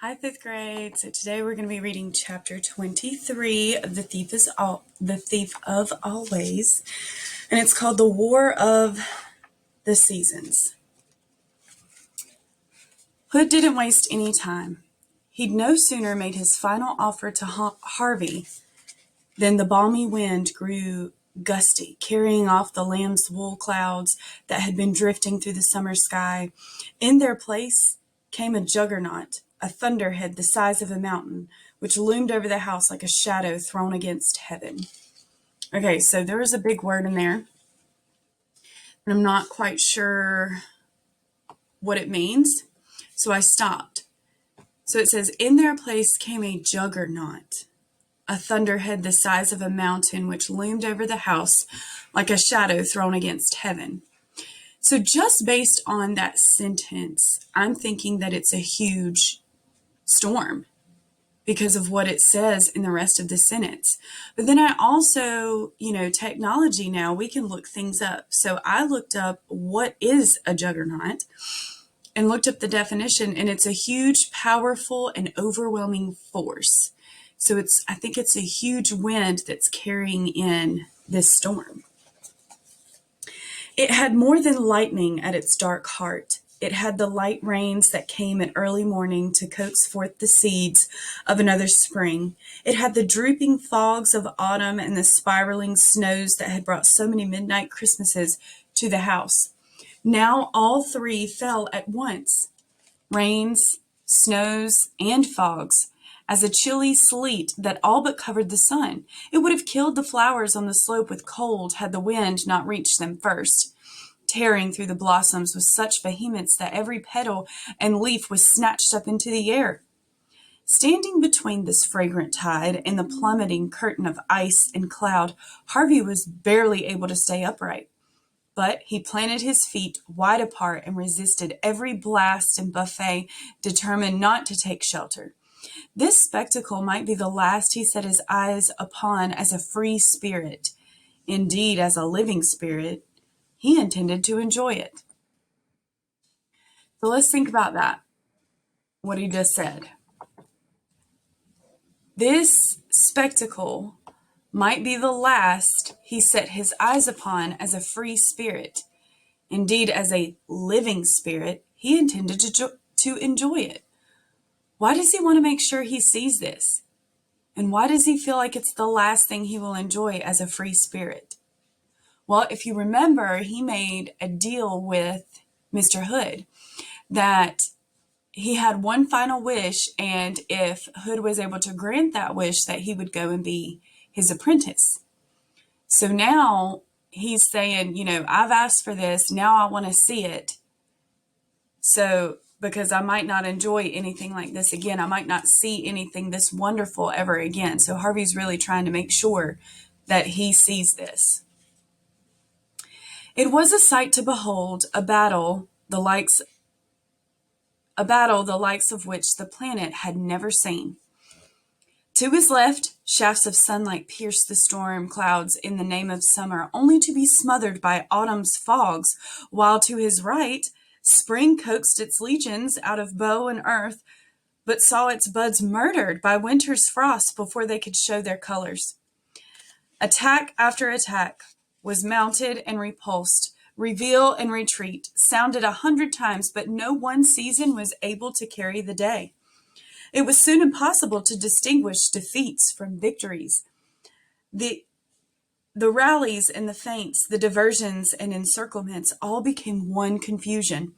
Hi, fifth grade. So today we're going to be reading chapter 23 of The Thief of Always, and it's called The War of the Seasons. Hood didn't waste any time. He'd no sooner made his final offer to Harvey than the balmy wind grew gusty, carrying off the lamb's wool clouds that had been drifting through the summer sky. In their place came a juggernaut, a thunderhead the size of a mountain, which loomed over the house like a shadow thrown against heaven. Okay, so there was a big word in there, and I'm not quite sure what it means, so I stopped. So it says, in their place came a juggernaut, a thunderhead the size of a mountain, which loomed over the house like a shadow thrown against heaven. So just based on that sentence, I'm thinking that it's a huge storm because of what it says in the rest of the sentence. But then I also, technology now, we can look things up. So I looked up what is a juggernaut and looked up the definition, and it's a huge, powerful, and overwhelming force. So I think it's a huge wind that's carrying in this storm. It had more than lightning at its dark heart. It had the light rains that came at early morning to coax forth the seeds of another spring. It had the drooping fogs of autumn and the spiraling snows that had brought so many midnight Christmases to the house. Now all three fell at once. Rains, snows, and fogs, as a chilly sleet that all but covered the sun. It would have killed the flowers on the slope with cold had the wind not reached them first, tearing through the blossoms with such vehemence that every petal and leaf was snatched up into the air. Standing between this fragrant tide and the plummeting curtain of ice and cloud, Harvey was barely able to stay upright. But he planted his feet wide apart and resisted every blast and buffet, determined not to take shelter. This spectacle might be the last he set his eyes upon as a free spirit. Indeed, as a living spirit, he intended to enjoy it. So let's think about that, what he just said. This spectacle might be the last he set his eyes upon as a free spirit. Indeed, as a living spirit, he intended to enjoy it. Why does he want to make sure he sees this? And why does he feel like it's the last thing he will enjoy as a free spirit? Well, if you remember, he made a deal with Mr. Hood that he had one final wish, and if Hood was able to grant that wish, that he would go and be his apprentice. So now he's saying, I've asked for this, now I want to see it. So, because I might not enjoy anything like this again, I might not see anything this wonderful ever again. So Harvey's really trying to make sure that he sees this. It was a sight to behold, a battle the likes of which the planet had never seen. To his left, shafts of sunlight pierced the storm clouds in the name of summer, only to be smothered by autumn's fogs, while to his right, spring coaxed its legions out of bough and earth, but saw its buds murdered by winter's frost before they could show their colors. Attack after attack was mounted and repulsed, reveal and retreat, sounded 100 times, but no one season was able to carry the day. It was soon impossible to distinguish defeats from victories. The rallies and the feints, the diversions and encirclements all became one confusion.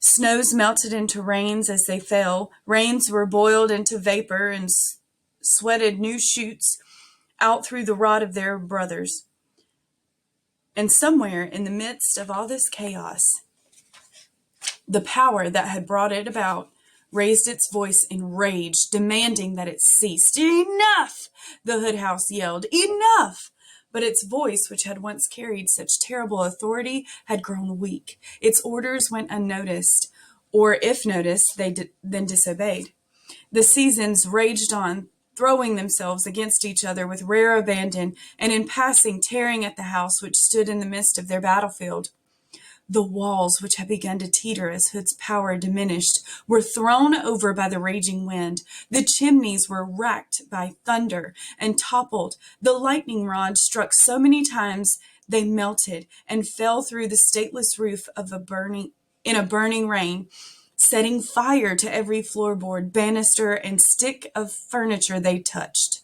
Snows melted into rains as they fell. Rains were boiled into vapor and sweated new shoots out through the rot of their brothers. And somewhere in the midst of all this chaos, the power that had brought it about raised its voice in rage, demanding that it ceased. Enough! The Hood house yelled. Enough! But its voice, which had once carried such terrible authority, had grown weak. Its orders went unnoticed, or if noticed, they then disobeyed. The seasons raged on, throwing themselves against each other with rare abandon, and in passing tearing at the house which stood in the midst of their battlefield. The walls, which had begun to teeter as Hood's power diminished, were thrown over by the raging wind. The chimneys were racked by thunder and toppled. The lightning rods struck so many times they melted and fell through the stateless roof of in a burning rain, setting fire to every floorboard, banister, and stick of furniture they touched.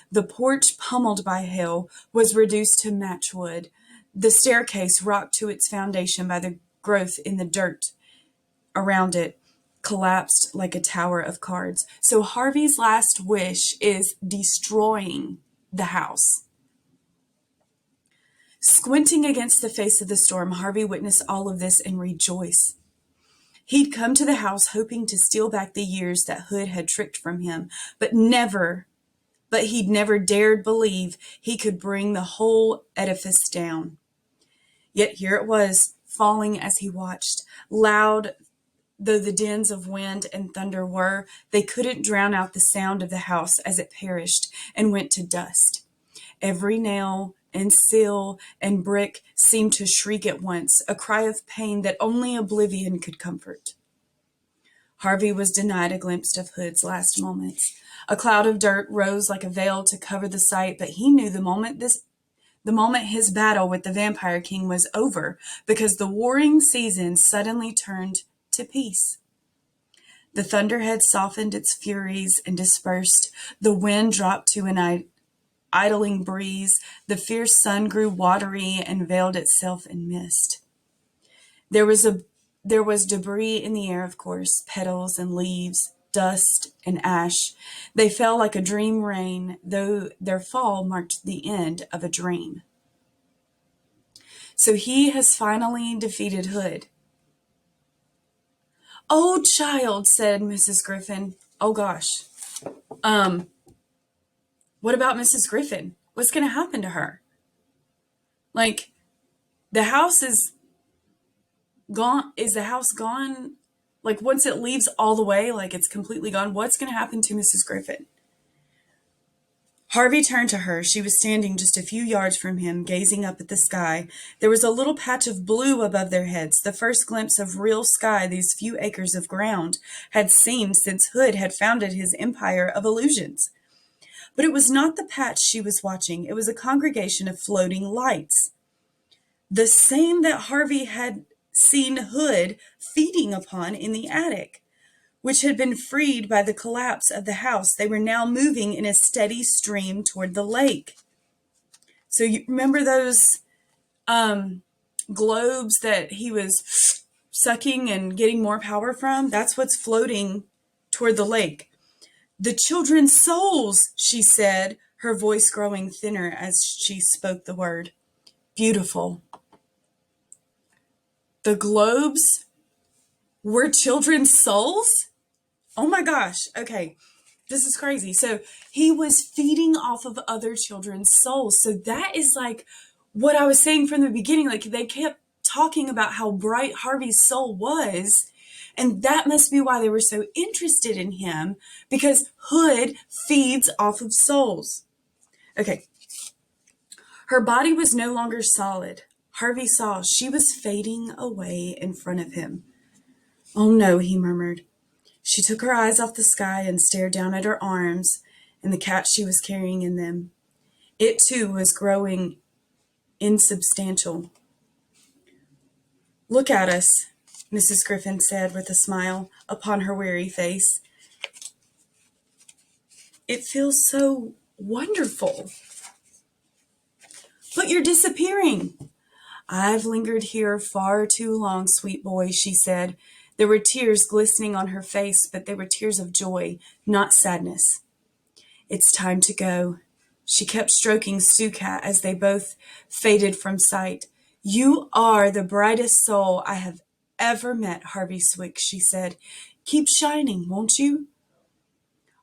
The porch, pummeled by hail, was reduced to matchwood. The staircase, rocked to its foundation by the growth in the dirt around it, collapsed like a tower of cards. So Harvey's last wish is destroying the house. Squinting against the face of the storm, Harvey witnessed all of this and rejoiced. He'd come to the house hoping to steal back the years that Hood had tricked from him, but he'd never dared believe he could bring the whole edifice down. Yet here it was, falling as he watched. Loud though the dins of wind and thunder were, they couldn't drown out the sound of the house as it perished and went to dust. Every nail and sill and brick seemed to shriek at once, a cry of pain that only oblivion could comfort. Harvey was denied a glimpse of Hood's last moments. A cloud of dirt rose like a veil to cover the sight, but he knew the moment his battle with the Vampire King was over, because the warring season suddenly turned to peace. The thunder had softened its furies and dispersed. The wind dropped to an idling breeze. The fierce sun grew watery and veiled itself in mist. There was debris in the air, of course, petals and leaves, dust and ash. They fell like a dream rain, though their fall marked the end of a dream. So he has finally defeated Hood. "Oh, child," said Mrs. Griffin. "Oh, gosh. What about Mrs. Griffin? What's going to happen to her? Like, the house is gone. Is the house gone? Like, once it leaves all the way, like it's completely gone, what's going to happen to Mrs. Griffin?" Harvey turned to her. She was standing just a few yards from him, gazing up at the sky. There was a little patch of blue above their heads, the first glimpse of real sky these few acres of ground had seen since Hood had founded his empire of illusions. But it was not the patch she was watching. It was a congregation of floating lights, the same that Harvey had seen Hood feeding upon in the attic, which had been freed by the collapse of the house. They were now moving in a steady stream toward the lake. So you remember those globes that he was sucking and getting more power from? That's what's floating toward the lake. "The children's souls," she said, her voice growing thinner as she spoke the word. "Beautiful." The globes were children's souls? Oh my gosh. Okay. This is crazy. So he was feeding off of other children's souls. So that is like what I was saying from the beginning. Like, they kept talking about how bright Harvey's soul was. And that must be why they were so interested in him, because Hood feeds off of souls. Okay. Her body was no longer solid. Harvey saw she was fading away in front of him. "Oh no," he murmured. She took her eyes off the sky and stared down at her arms and the cat she was carrying in them. It too was growing insubstantial. "Look at us," Mrs. Griffin said with a smile upon her weary face. "It feels so wonderful." "But you're disappearing." "I've lingered here far too long, sweet boy," she said. There were tears glistening on her face, but they were tears of joy, not sadness. "It's time to go." She kept stroking Stu Cat as they both faded from sight. "You are the brightest soul I have ever met, Harvey Swick," she said. "Keep shining, won't you?"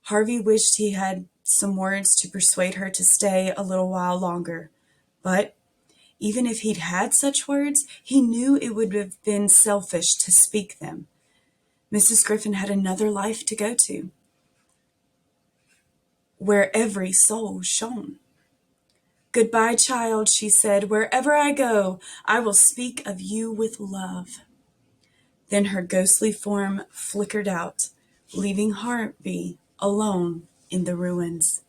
Harvey wished he had some words to persuade her to stay a little while longer. But even if he'd had such words, he knew it would have been selfish to speak them. Mrs. Griffin had another life to go to, where every soul shone. "Goodbye, child," she said. "Wherever I go, I will speak of you with love." Then her ghostly form flickered out, leaving Harvey alone in the ruins.